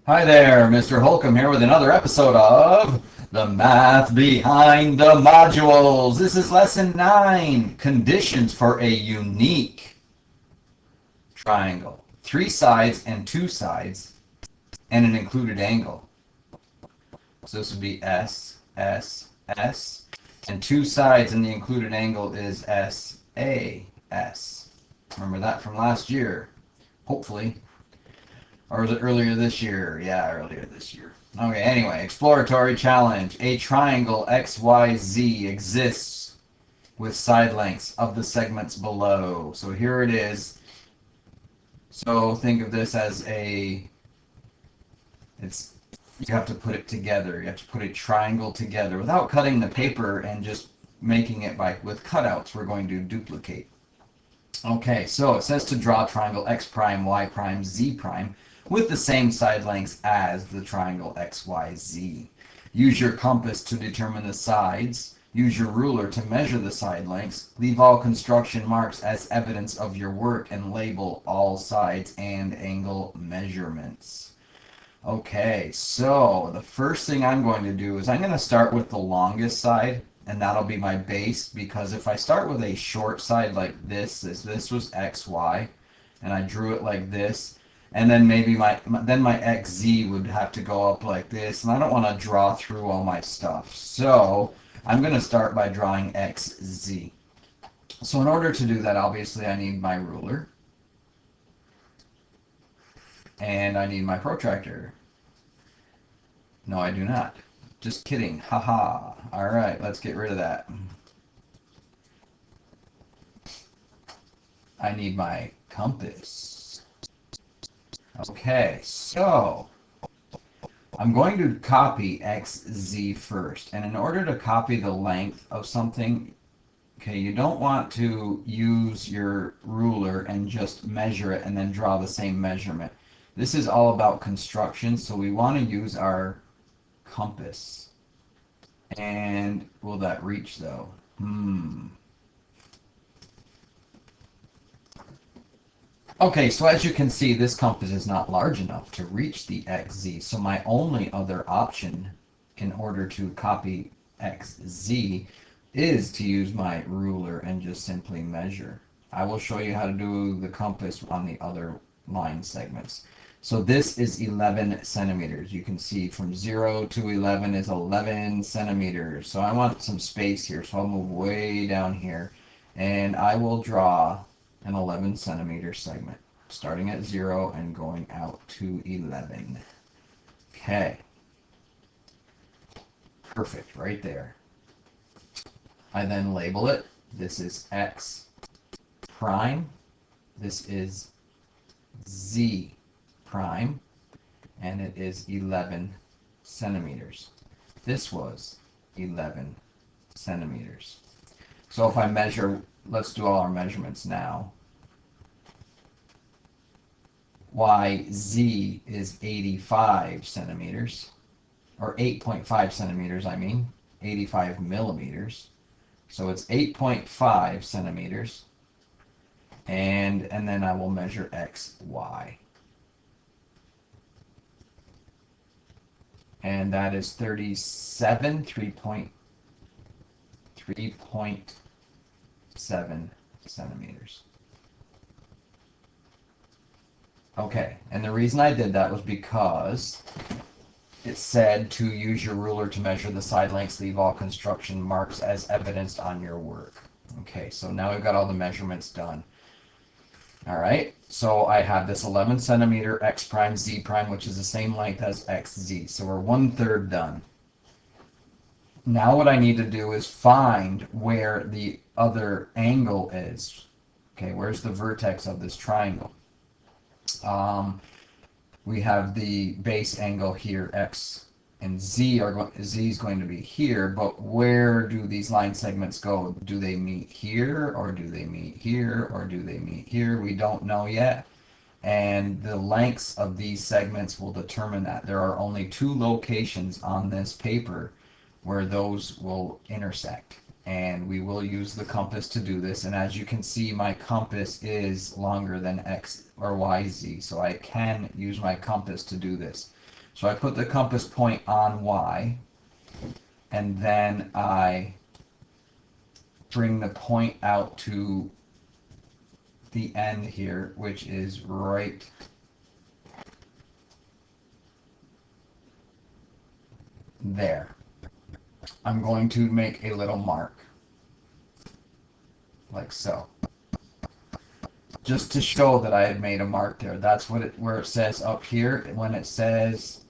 Hi there, Mr. Holcomb here with another episode of The Math Behind the Modules. This is Lesson 9, Conditions for a Unique Triangle. 3 sides and 2 sides, and an included angle. So this would be S, S, S, and 2 sides and the included angle is S, A, S. Remember that from last year, hopefully. Or was it earlier this year? Yeah, earlier this year. Okay, anyway, exploratory challenge. A triangle XYZ exists with side lengths of the segments below. So here it is. So think of this as you have to put it together. You have to put a triangle together without cutting the paper and just making it with cutouts. We're going to duplicate. Okay, so it says to draw triangle X prime, Y prime, Z prime with the same side lengths as the triangle XYZ. Use your compass to determine the sides. Use your ruler to measure the side lengths. Leave all construction marks as evidence of your work and label all sides and angle measurements. Okay, so the first thing I'm going to do is I'm going to start with the longest side, and that'll be my base, because if I start with a short side like this was XY, and I drew it like this, and then maybe my XZ would have to go up like this, and I don't want to draw through all my stuff. So I'm going to start by drawing XZ. So in order to do that, obviously I need my ruler, and I need my protractor. No, I do not. Just kidding. Haha. All right, let's get rid of that. I need my compass. Okay, so I'm going to copy XZ first. And in order to copy the length of something, okay, you don't want to use your ruler and just measure it and then draw the same measurement. This is all about construction, so we want to use our compass. And will that reach though? Okay, so as you can see, this compass is not large enough to reach the XZ, so my only other option in order to copy XZ is to use my ruler and just simply measure. I will show you how to do the compass on the other line segments. So this is 11 centimeters. You can see from 0 to 11 is 11 centimeters. So I want some space here, so I'll move way down here, and I will draw an 11 centimeter segment, starting at 0 and going out to 11. Okay. Perfect, right there. I then label it. This is X prime. This is Z prime, and it is 11 centimeters. This was 11 centimeters. So if I measure, let's do all our measurements now. YZ is 85 centimeters, or 8.5 centimeters, I mean, 85 millimeters. So it's 8.5 centimeters, and then I will measure XY. And that is 37, 3.7 centimeters. Okay, and the reason I did that was because it said to use your ruler to measure the side lengths, leave all construction marks as evidenced on your work. Okay, so now we've got all the measurements done. All right, so I have this 11 centimeter X prime, Z prime, which is the same length as XZ. So we're 1/3 done. Now what I need to do is find where the other angle is. Okay, where's the vertex of this triangle? We have the base angle here, X and Z Z is going to be here, but where do these line segments go? Do they meet here, or do they meet here, or do they meet here? We don't know yet. And the lengths of these segments will determine that. There are only 2 locations on this paper where those will intersect. And we will use the compass to do this. And as you can see, my compass is longer than X or YZ, so I can use my compass to do this. So I put the compass point on Y, and then I bring the point out to the end here, which is right there. I'm going to make a little mark, like so, just to show that I had made a mark there. That's what where it says up here, when it says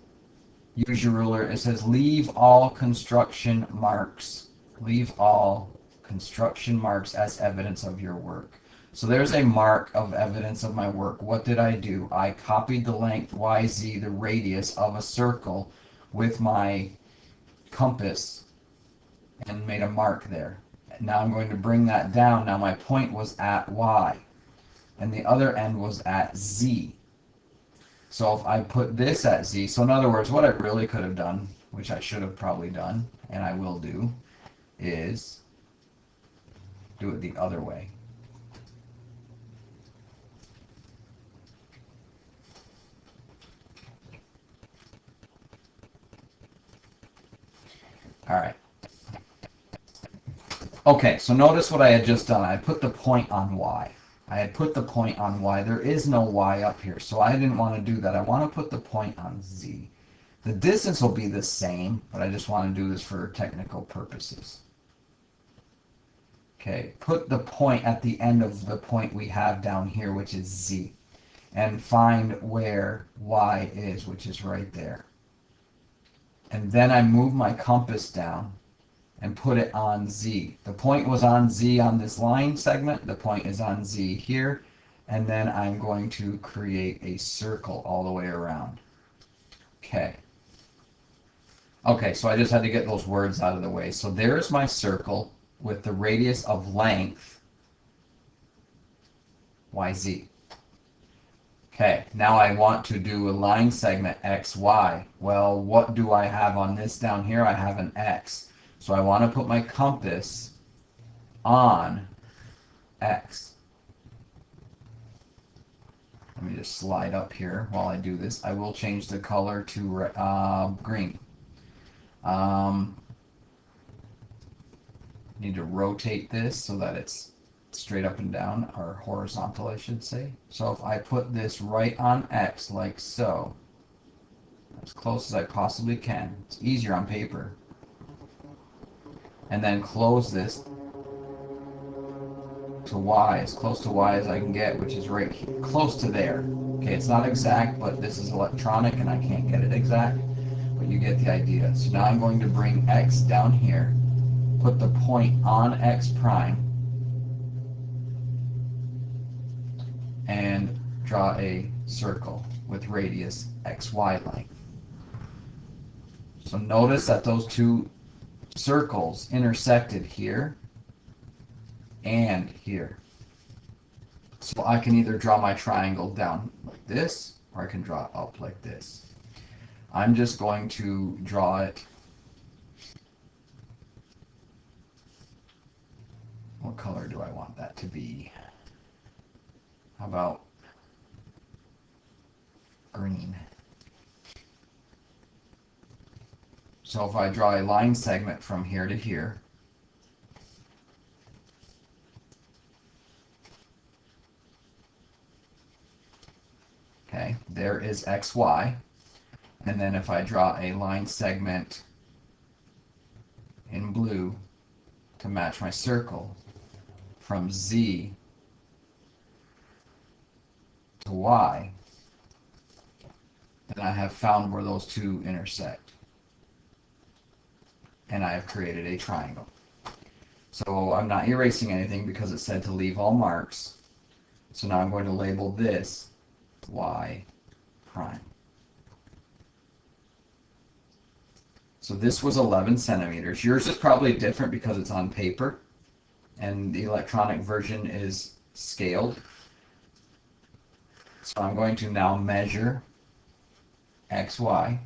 use your ruler, it says leave all construction marks. Leave all construction marks as evidence of your work. So there's a mark of evidence of my work. What did I do? I copied the length YZ, the radius of a circle, with my compass and made a mark there. Now I'm going to bring that down. Now my point was at Y, and the other end was at Z. So if I put this at Z, so in other words, what I really could have done, which I should have probably done, and I will do, is do it the other way. All right. Okay, so notice what I had just done. I put the point on Y. I had put the point on Y. There is no Y up here, so I didn't want to do that. I want to put the point on Z. The distance will be the same, but I just want to do this for technical purposes. Okay, put the point at the end of the point we have down here, which is Z, and find where Y is, which is right there. And then I move my compass down and put it on Z. The point was on Z on this line segment. The point is on Z here. And then I'm going to create a circle all the way around. Okay. Okay, so I just had to get those words out of the way. So there's my circle with the radius of length YZ. Okay, now I want to do a line segment XY. Well, what do I have on this down here? I have an X. So I want to put my compass on X. Let me just slide up here while I do this. I will change the color to green. Need to rotate this so that it's straight up and down, or horizontal, I should say. So if I put this right on X like so, as close as I possibly can, it's easier on paper, and then close this to Y, as close to Y as I can get, which is right here, close to there. Okay, it's not exact, but this is electronic and I can't get it exact, but you get the idea. So now I'm going to bring X down here, put the point on X prime, and draw a circle with radius XY length. So notice that those two circles intersected here and here. So I can either draw my triangle down like this, or I can draw it up like this. I'm just going to draw it. What color do I want that to be? How about green? So if I draw a line segment from here to here, okay, there is XY. And then if I draw a line segment in blue to match my circle from Z to Y, then I have found where those two intersect. And I have created a triangle. So I'm not erasing anything because it said to leave all marks. So now I'm going to label this Y prime. So this was 11 centimeters. Yours is probably different because it's on paper and the electronic version is scaled. So I'm going to now measure XY,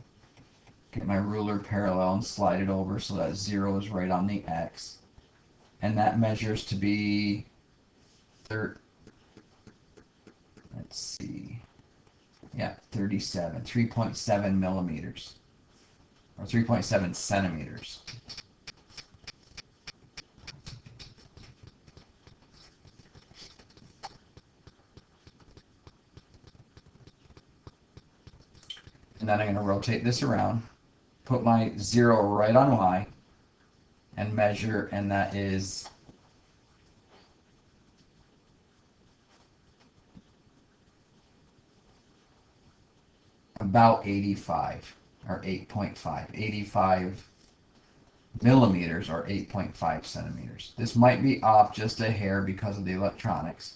get my ruler parallel and slide it over so that 0 is right on the X. And that measures to be, let's see, yeah, 37, 3.7 millimeters, or 3.7 centimeters. And then I'm going to rotate this around, put my 0 right on Y, and measure, and that is about 85, or 8.5. 85 millimeters, or 8.5 centimeters. This might be off just a hair because of the electronics.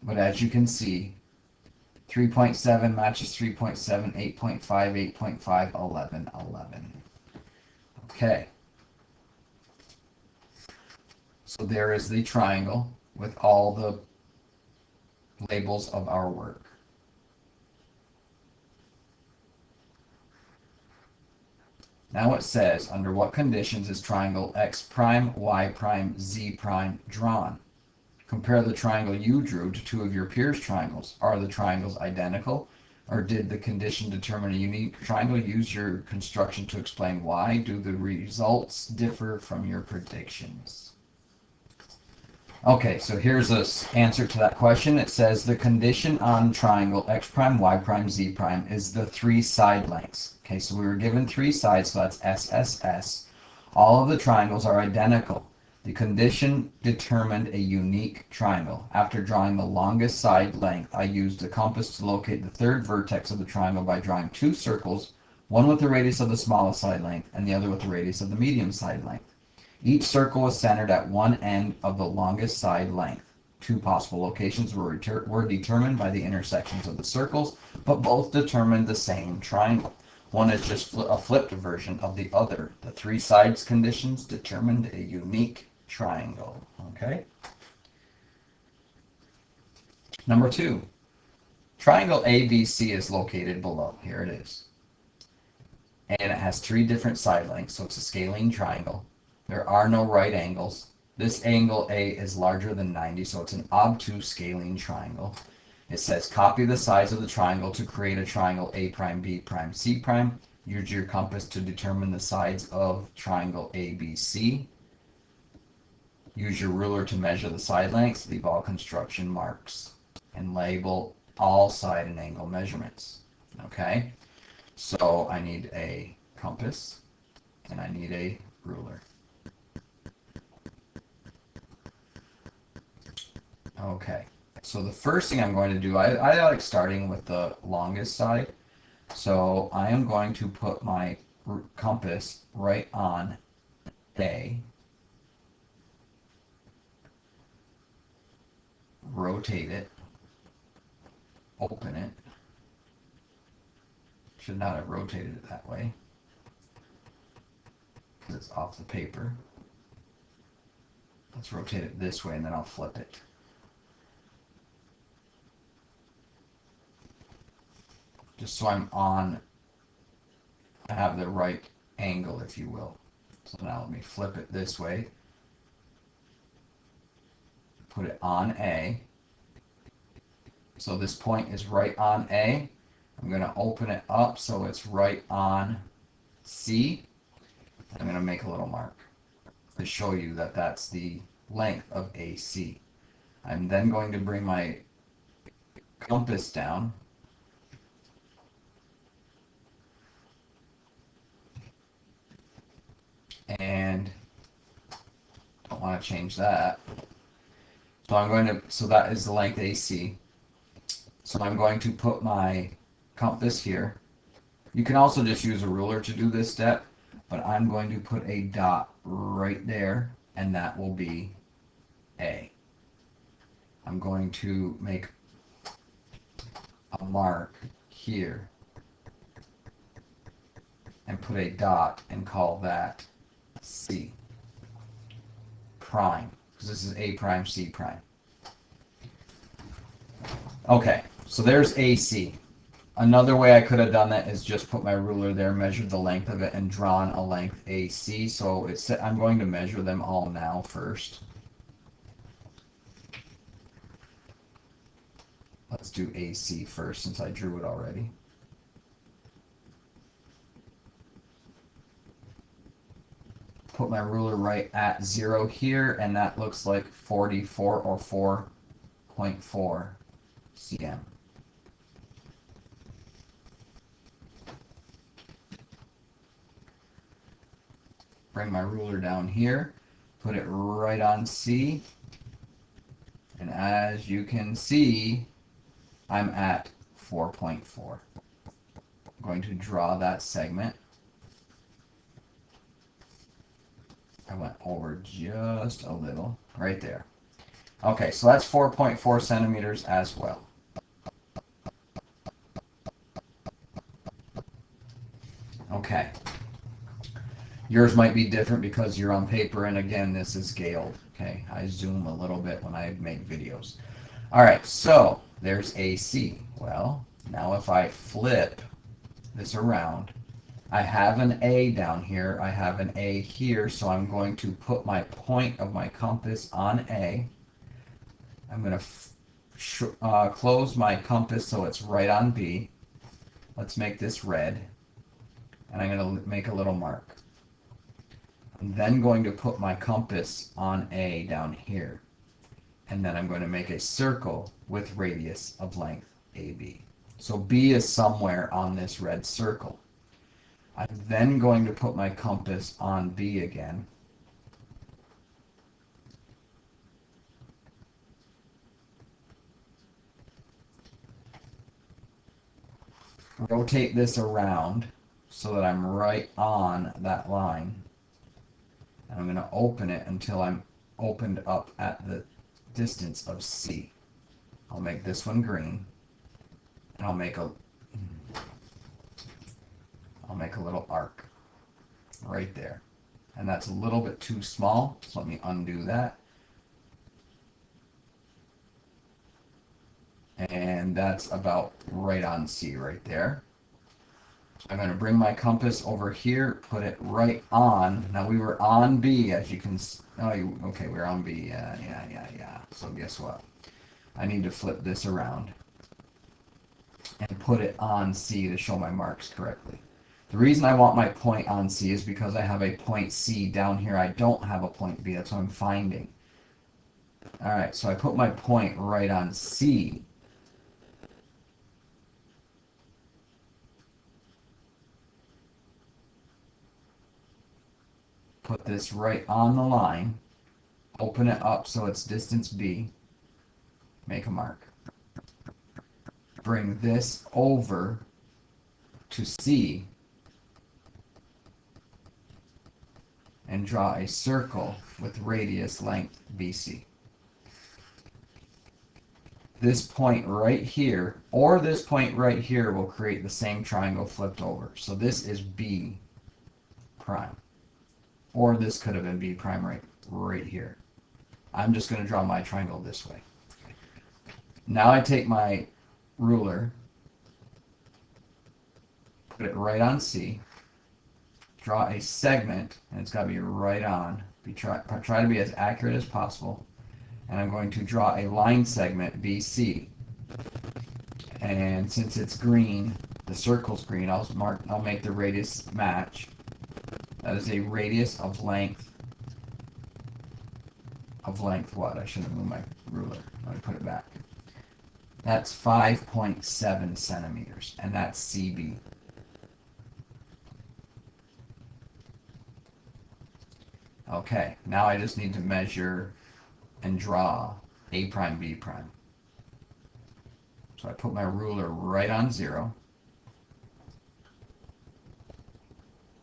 But as you can see, 3.7 matches 3.7, 8.5, 8.5, 11, 11. Okay. So there is the triangle with all the labels of our work. Now it says, under what conditions is triangle X prime, Y prime, Z prime drawn? Compare the triangle you drew to two of your peers' triangles. Are the triangles identical? Or did the condition determine a unique triangle? Use your construction to explain why. Do the results differ from your predictions? Okay, so here's the answer to that question. It says the condition on triangle X prime, Y prime, Z prime is the 3 side lengths. Okay, so we were given 3 sides, so that's SSS. All of the triangles are identical. The condition determined a unique triangle. After drawing the longest side length, I used a compass to locate the third vertex of the triangle by drawing 2 circles, one with the radius of the smallest side length and the other with the radius of the medium side length. Each circle was centered at one end of the longest side length. 2 possible locations were determined by the intersections of the circles, but both determined the same triangle. One is just a flipped version of the other. The 3 sides conditions determined a unique triangle. Okay. Number 2. Triangle ABC is located below. Here it is. And it has 3 different side lengths, so it's a scalene triangle. There are no right angles. This angle A is larger than 90, so it's an obtuse scalene triangle. It says copy the sides of the triangle to create a triangle A prime, B prime, C prime. Use your compass to determine the sides of triangle ABC. Use your ruler to measure the side lengths. Leave all construction marks and label all side and angle measurements. Okay, so I need a compass and I need a ruler. Okay, so the first thing I'm going to do, I like starting with the longest side. So I am going to put my compass right on A, rotate it, open it. Should not have rotated it that way because it's off the paper. Let's rotate it this way and then I'll flip it. Just so I have the right angle, if you will. So now let me flip it this way. Put it on A. So this point is right on A. I'm going to open it up so it's right on C. I'm going to make a little mark to show you that that's the length of AC. I'm then going to bring my compass down and don't want to change that. So that is the length AC. So I'm going to put my compass here. You can also just use a ruler to do this step, but I'm going to put a dot right there, and that will be A. I'm going to make a mark here and put a dot and call that C prime, because this is A prime, C prime. Okay, so there's AC. Another way I could have done that is just put my ruler there, measured the length of it, and drawn a length AC. So I'm going to measure them all now first. Let's do AC first since I drew it already. Put my ruler right at 0 here, and that looks like 44 or 4.4 cm. Bring my ruler down here, put it right on C, and as you can see, I'm at 4.4. I'm going to draw that segment. I went over just a little, right there. Okay, so that's 4.4 centimeters as well. Okay. Yours might be different because you're on paper, and again, this is scaled. Okay, I zoom a little bit when I make videos. All right, so there's AC. Well, now if I flip this around, I have an A down here, I have an A here, so I'm going to put my point of my compass on A. I'm going to close my compass so it's right on B. Let's make this red, and I'm going to make a little mark. I'm then going to put my compass on A down here, and then I'm going to make a circle with radius of length AB. So B is somewhere on this red circle. I'm then going to put my compass on B again. Rotate this around so that I'm right on that line. And I'm going to open it until I'm opened up at the distance of C. I'll make this one green, and I'll make a little arc right there. And that's a little bit too small, so let me undo that. And that's about right on C right there. I'm going to bring my compass over here, put it right on. Now we were on B, as you can see. Oh, okay, we're on B. Yeah. So guess what? I need to flip this around and put it on C to show my marks correctly. The reason I want my point on C is because I have a point C down here. I don't have a point B. That's what I'm finding. All right, so I put my point right on C. Put this right on the line. Open it up so it's distance B. Make a mark. Bring this over to C and draw a circle with radius length BC. This point right here, or this point right here, will create the same triangle flipped over. So this is B prime. Or this could have been B prime right here. I'm just going to draw my triangle this way. Now I take my ruler, put it right on C, draw a segment, and it's got to be right on. Try to be as accurate as possible. And I'm going to draw a line segment BC. And since it's green, the circle's green, I'll make the radius match. That is a radius of length. What? I should have moved my ruler. Let me put it back. That's 5.7 centimeters, and that's CB. Okay, now I just need to measure and draw A prime, B prime. So I put my ruler right on 0.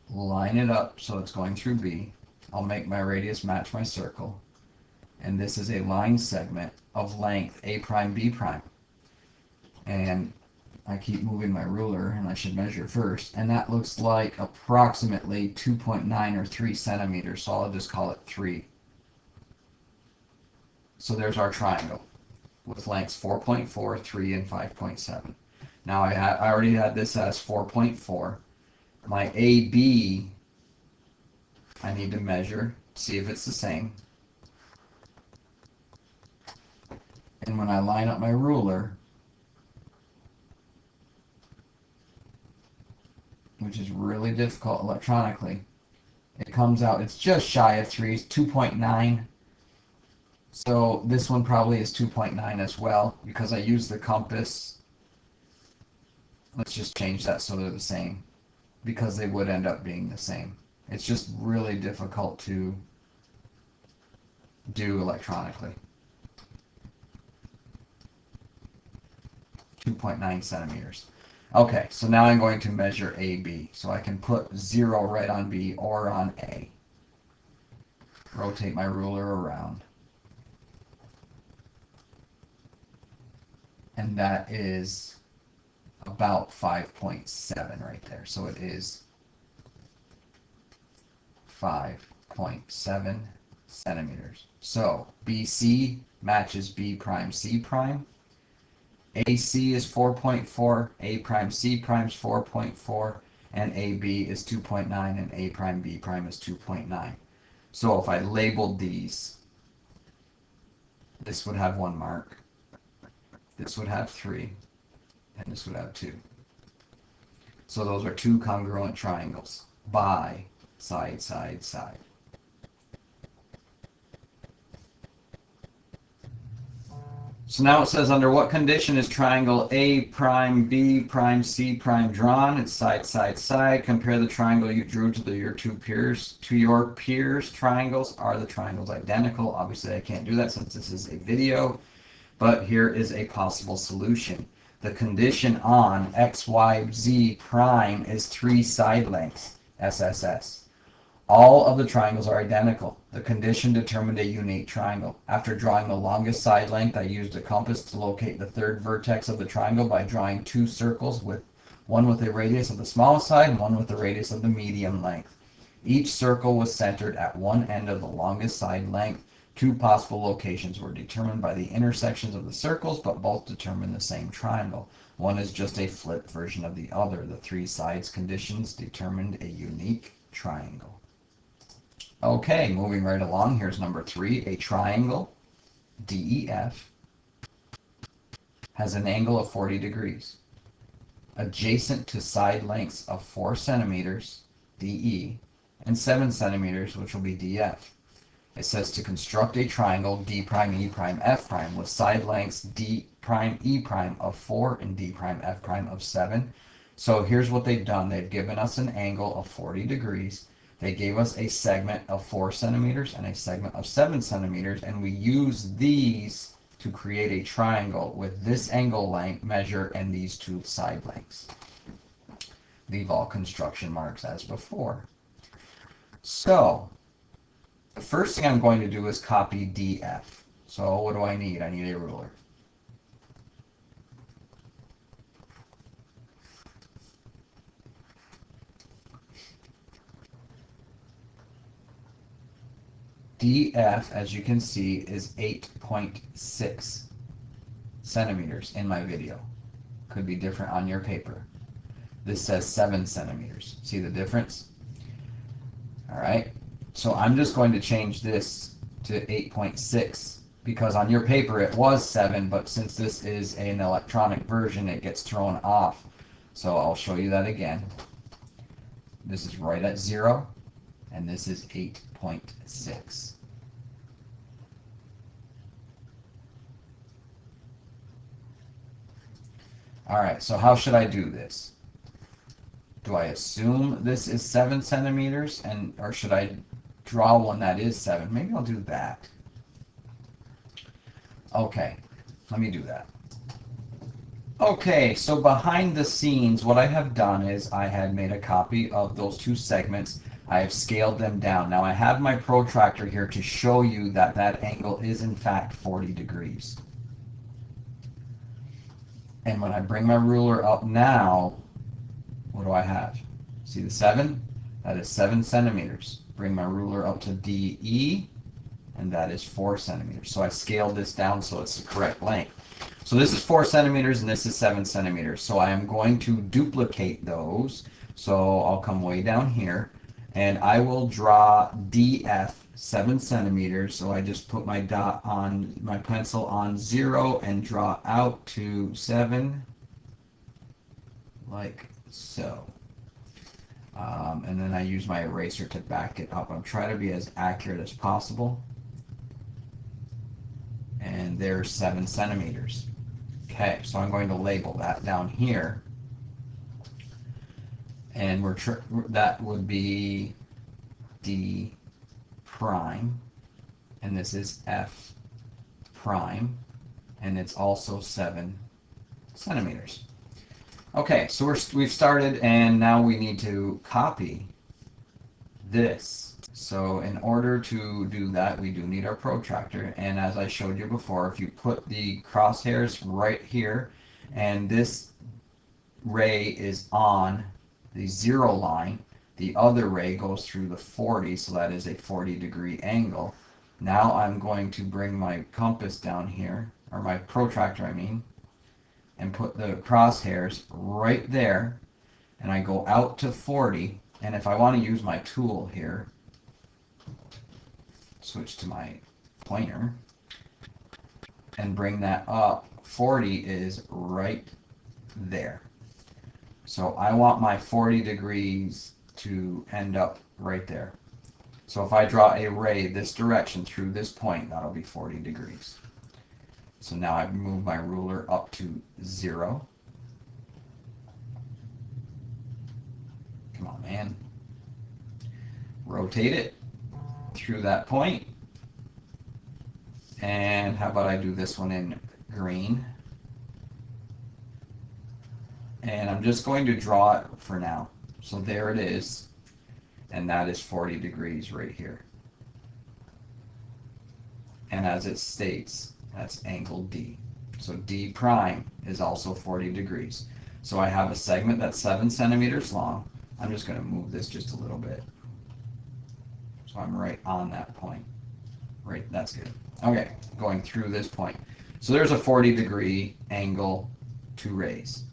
Line it up so it's going through B. I'll make my radius match my circle. And this is a line segment of length A prime, B prime. And I keep moving my ruler, and I should measure first. And that looks like approximately 2.9 or 3 centimeters, so I'll just call it 3. So there's our triangle with lengths 4.4, 3, and 5.7. Now I already had this as 4.4. My AB, I need to measure, see if it's the same. And when I line up my ruler, which is really difficult electronically. It comes out, it's just shy of 3, 2.9. So this one probably is 2.9 as well, because I use the compass. Let's just change that so they're the same, because they would end up being the same. It's just really difficult to do electronically. 2.9 centimeters. Okay, so now I'm going to measure AB. So I can put 0 right on B or on A. Rotate my ruler around. And that is about 5.7 right there. So it is 5.7 centimeters. So BC matches B prime C prime. AC is 4.4, A prime C prime is 4.4, and AB is 2.9, and A prime B prime is 2.9. So if I labeled these, this would have 1 mark, this would have 3, and this would have 2. So those are 2 congruent triangles by side, side, side. So now it says, under what condition is triangle A prime B prime C prime drawn? It's side, side, side. Compare the triangle you drew to your two peers. To your peers' triangles. Are the triangles identical? Obviously I can't do that since this is a video, but here is a possible solution. The condition on X, Y, Z prime is 3 side lengths, SSS. All of the triangles are identical. The condition determined a unique triangle. After drawing the longest side length, I used a compass to locate the third vertex of the triangle by drawing 2 circles, one with a radius of the smallest side and one with the radius of the medium length. Each circle was centered at one end of the longest side length. 2 possible locations were determined by the intersections of the circles, but both determine the same triangle. One is just a flipped version of the other. The 3 sides conditions determined a unique triangle. Okay, moving right along, here's number 3. A triangle, DEF, has an angle of 40 degrees. Adjacent to side lengths of 4 centimeters, DE, and 7 centimeters, which will be DF. It says to construct a triangle, D prime, E prime, F prime, with side lengths D prime, E prime of 4 and D prime, F prime of 7. So here's what they've done. They've given us an angle of 40 degrees. They gave us a segment of 4 centimeters and a segment of 7 centimeters, and we use these to create a triangle with this angle length measure and these 2 side lengths. Leave all construction marks as before. So the first thing I'm going to do is copy DF. So what do I need? I need a ruler. DF, as you can see, is 8.6 centimeters in my video. Could be different on your paper. This says 7 centimeters. See the difference? All right. So I'm just going to change this to 8.6 because on your paper it was 7, but since this is an electronic version, it gets thrown off. So I'll show you that again. This is right at 0, and this is 8.6. All right, so how should I do this? Do I assume this is 7 centimeters, or should I draw one that is 7? Maybe I'll do that. Okay, let me do that. Okay, so behind the scenes, what I have done is I had made a copy of those 2 segments. I have scaled them down. Now I have my protractor here to show you that that angle is in fact 40 degrees. And when I bring my ruler up now, what do I have? See the 7? That is 7 centimeters. Bring my ruler up to DE, and that is 4 centimeters. So I scaled this down so it's the correct length. So this is 4 centimeters and this is 7 centimeters. So I am going to duplicate those. So I'll come way down here and I will draw DF 7 centimeters. So I just put my dot on my pencil on 0 and draw out to 7 like so. And then I use my eraser to back it up. I'm trying to be as accurate as possible. And there's 7 centimeters. Okay, so I'm going to label that down here. And that would be D prime. And this is F prime. And it's also 7 centimeters. Okay, so we've started, and now we need to copy this. So in order to do that, we do need our protractor, and as I showed you before, if you put the crosshairs right here, and this ray is on the 0 line, the other ray goes through the 40, so that is a 40-degree angle. Now I'm going to bring my compass down here, or my protractor I mean, and put the crosshairs right there, and I go out to 40, and if I want to use my tool here, switch to my pointer, and bring that up, 40 is right there. So I want my 40 degrees to end up right there. So if I draw a ray this direction through this point, that'll be 40 degrees. So now I've moved my ruler up to 0. Come on, man. Rotate it through that point. And how about I do this one in green? And I'm just going to draw it for now. So there it is. And that is 40 degrees right here. And as it states, that's angle D. So D prime is also 40 degrees. So I have a segment that's 7 centimeters long. I'm just going to move this just a little bit. So I'm right on that point. Right, that's good. Okay, going through this point. So there's a 40-degree angle to raise.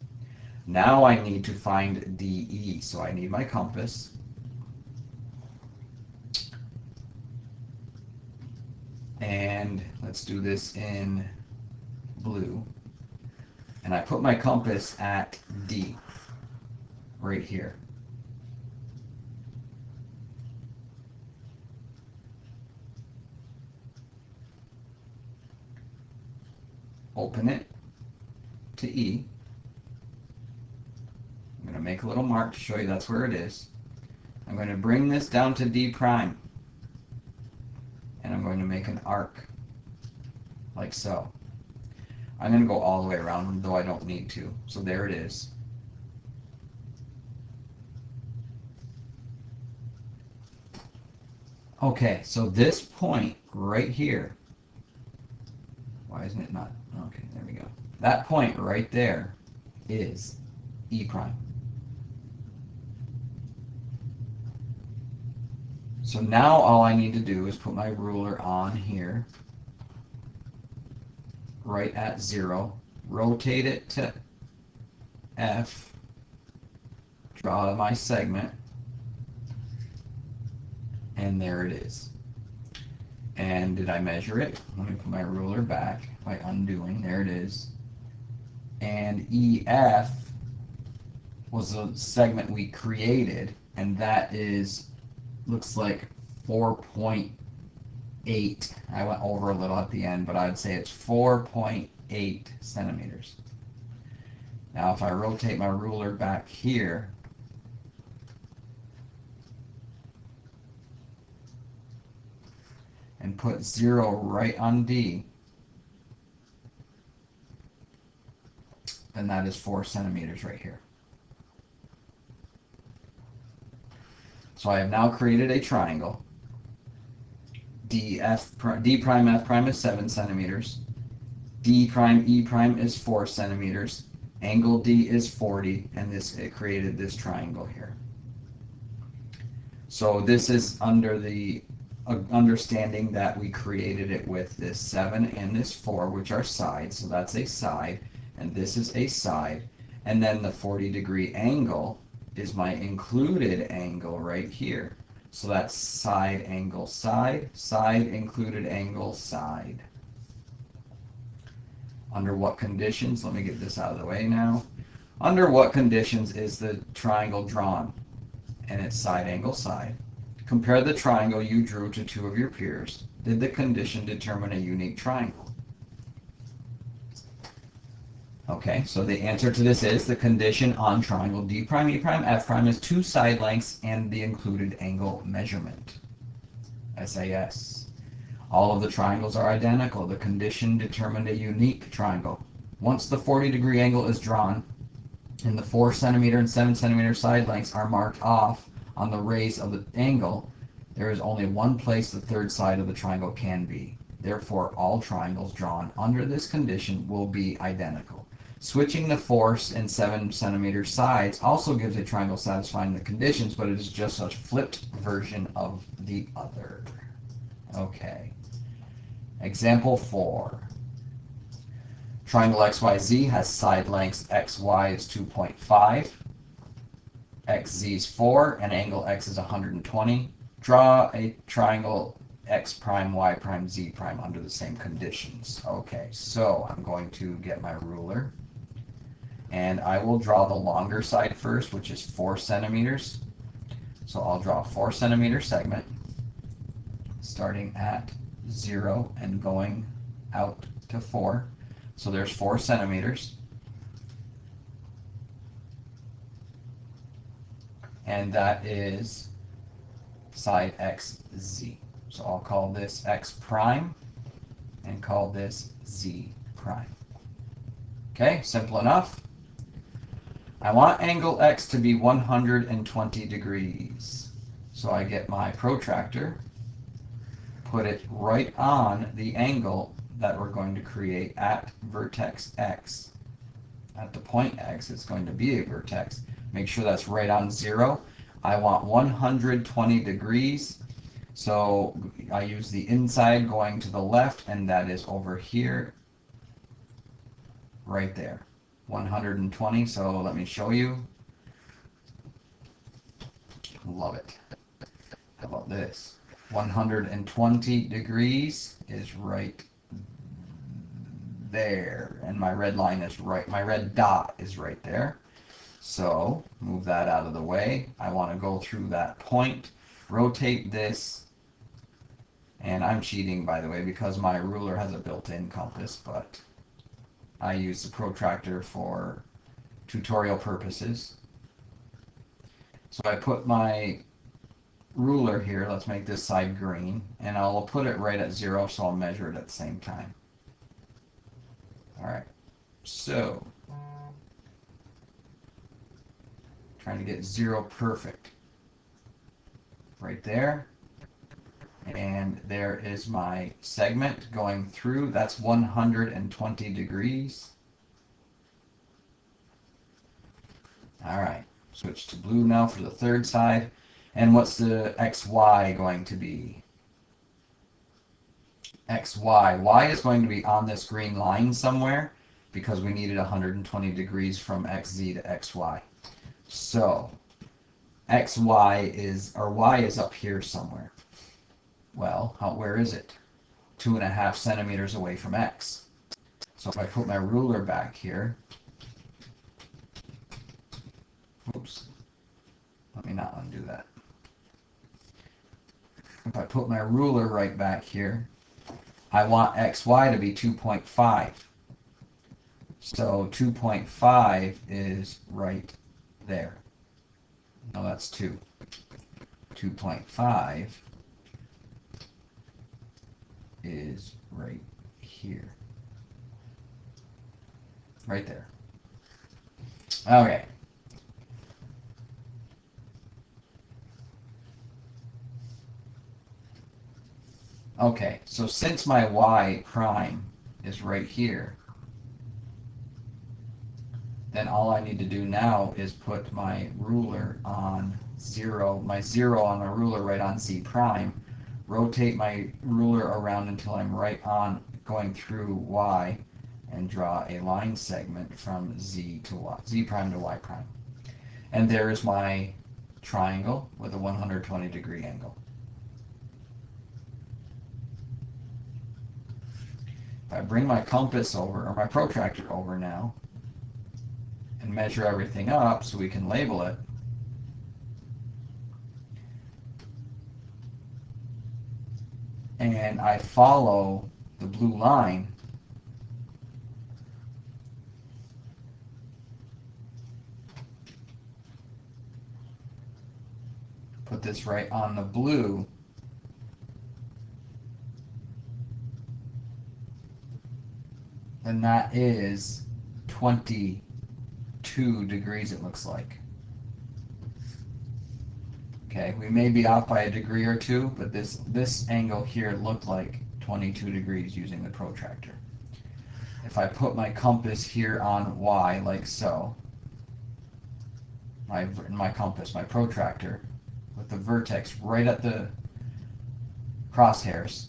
Now I need to find DE. So I need my compass. And let's do this in blue. And I put my compass at D, right here. Open it to E. I'm going to make a little mark to show you that's where it is. I'm going to bring this down to D prime. And I'm going to make an arc, like so. I'm going to go all the way around, though I don't need to. So there it is. Okay, so this point right here, why isn't it not? Okay, there we go. That point right there is E prime. So now all I need to do is put my ruler on here, right at 0, rotate it to F, draw my segment, and there it is. And did I measure it? Let me put my ruler back by undoing. There it is. And EF was a segment we created, and that is, looks like 4.8. I went over a little at the end, but I'd say it's 4.8 centimeters. Now if I rotate my ruler back here, and put 0 right on D, then that is 4 centimeters right here. So I have now created a triangle. D prime F prime is 7 centimeters. D prime E prime is 4 centimeters. Angle D is 40, and it created this triangle here. So this is under the understanding that we created it with this 7 and this 4, which are sides. So that's a side, and this is a side. And then the 40-degree angle is my included angle right here. So that's side angle side, side included angle side. Under what conditions? Let me get this out of the way now. Under what conditions is the triangle drawn? and it's side angle side. Compare the triangle you drew to two of your peers. Did the condition determine a unique triangle? Okay, so the answer to this is the condition on triangle D prime, E prime, F prime is two side lengths and the included angle measurement. SAS. All of the triangles are identical. The condition determined a unique triangle. Once the 40-degree angle is drawn and the 4 centimeter and 7 centimeter side lengths are marked off on the rays of the angle, there is only one place the third side of the triangle can be. Therefore, all triangles drawn under this condition will be identical. Switching the 4 and 7 centimeter sides also gives a triangle satisfying the conditions, but it is just a flipped version of the other. Okay. Example 4. Triangle XYZ has side lengths XY is 2.5, XZ is 4, and angle X is 120. Draw a triangle X prime, Y prime, Z prime under the same conditions. Okay, so I'm going to get my ruler. And I will draw the longer side first, which is 4 centimeters. So I'll draw a 4 centimeter segment, starting at 0 and going out to 4. So there's 4 centimeters. And that is side XZ. So I'll call this X prime and call this Z prime. Okay, simple enough. I want angle X to be 120 degrees. So I get my protractor, put it right on the angle that we're going to create at vertex X. At the point X, it's going to be a vertex. Make sure that's right on 0. I want 120 degrees. So I use the inside going to the left, and that is over here, right there. 120, so let me show you. Love it. How about this? 120 degrees is right there, and my red line is right, my red dot is right there. So move that out of the way. I want to go through that point, rotate this, and I'm cheating, by the way, because my ruler has a built-in compass, but I use the protractor for tutorial purposes. So I put my ruler here, let's make this side green, and I'll put it right at 0, so I'll measure it at the same time. Alright, so trying to get 0 perfect. Right there. And there is my segment going through. That's 120 degrees. All right, switch to blue now for the third side. And what's the XY going to be? XY. Y is going to be on this green line somewhere because we needed 120 degrees from XZ to XY. So XY is, or Y is up here somewhere. Well, where is it? 2.5 centimeters away from X. So if I put my ruler back here, oops, let me not undo that. If I put my ruler right back here, I want XY to be 2.5. So 2.5 is right there. No, that's 2. 2.5 is right here. Right there. Okay. Okay, so since my Y prime is right here, then all I need to do now is put my ruler on 0, my 0 on my ruler right on Z prime, rotate my ruler around until I'm right on going through Y, and draw a line segment from Z to Y, Z prime to Y prime. And there is my triangle with a 120 degree angle. If I bring my compass over, or my protractor over now, and measure everything up so we can label it, and I follow the blue line, put this right on the blue, then that is 22 degrees, it looks like. Okay, we may be off by a degree or two, but this angle here looked like 22 degrees using the protractor. If I put my compass here on Y, like so, my compass, my protractor, with the vertex right at the crosshairs,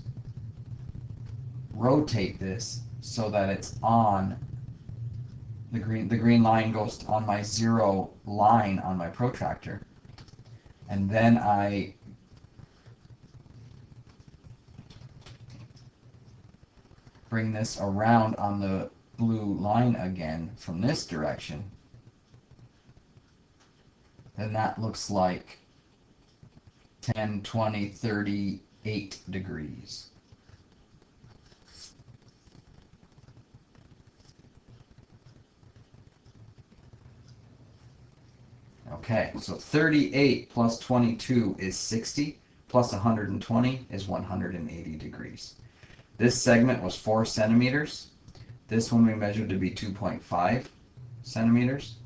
rotate this so that it's on the green line goes on my 0 line on my protractor, and then I bring this around on the blue line again from this direction, then that looks like 10, 20, 38 degrees. Okay, so 38 plus 22 is 60, plus 120 is 180 degrees. This segment was 4 centimeters. This one we measured to be 2.5 centimeters.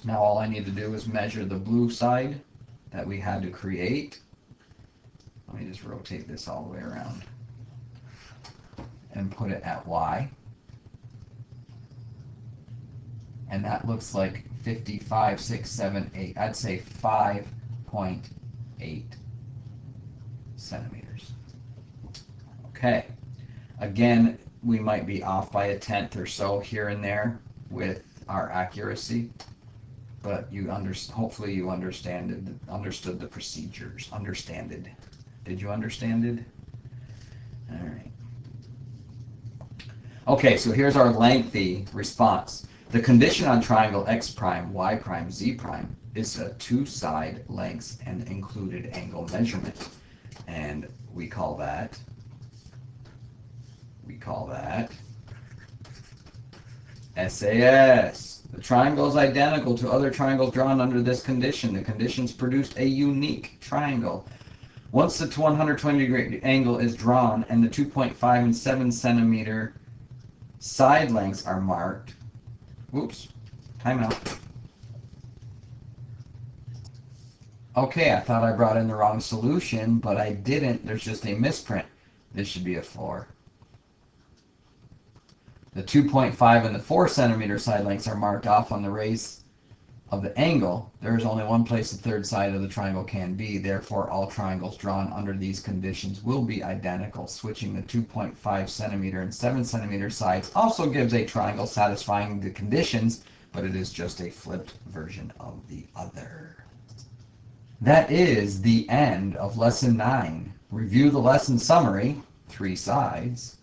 Now all I need to do is measure the blue side that we had to create. Let me just rotate this all the way around and put it at Y. And that looks like 55, 6, 7, 8. I'd say 5.8 centimeters. Okay. Again, we might be off by a tenth or so here and there with our accuracy, but hopefully you understood the procedures. Understanded. Did you understand it? All right. Okay, so here's our lengthy response. The condition on triangle x prime, y prime, z prime is a two-side lengths and included angle measurement. And we call that SAS. The triangle is identical to other triangles drawn under this condition. The conditions produced a unique triangle. Once the 120-degree angle is drawn and the 2.5 and 7 centimeter side lengths are marked, whoops, timeout. Okay, I thought I brought in the wrong solution, but I didn't. There's just a misprint. This should be a 4. The 2.5 and the 4 centimeter side lengths are marked off on the rays of the angle. There is only one place the third side of the triangle can be. Therefore, all triangles drawn under these conditions will be identical. Switching the 2.5 centimeter and 7 centimeter sides also gives a triangle satisfying the conditions, but it is just a flipped version of the other. That is the end of Lesson 9. Review the lesson summary, 3 sides,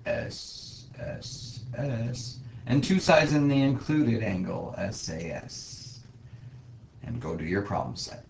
S, S, S, and 2 sides in the included angle, SAS. And go do your problem set.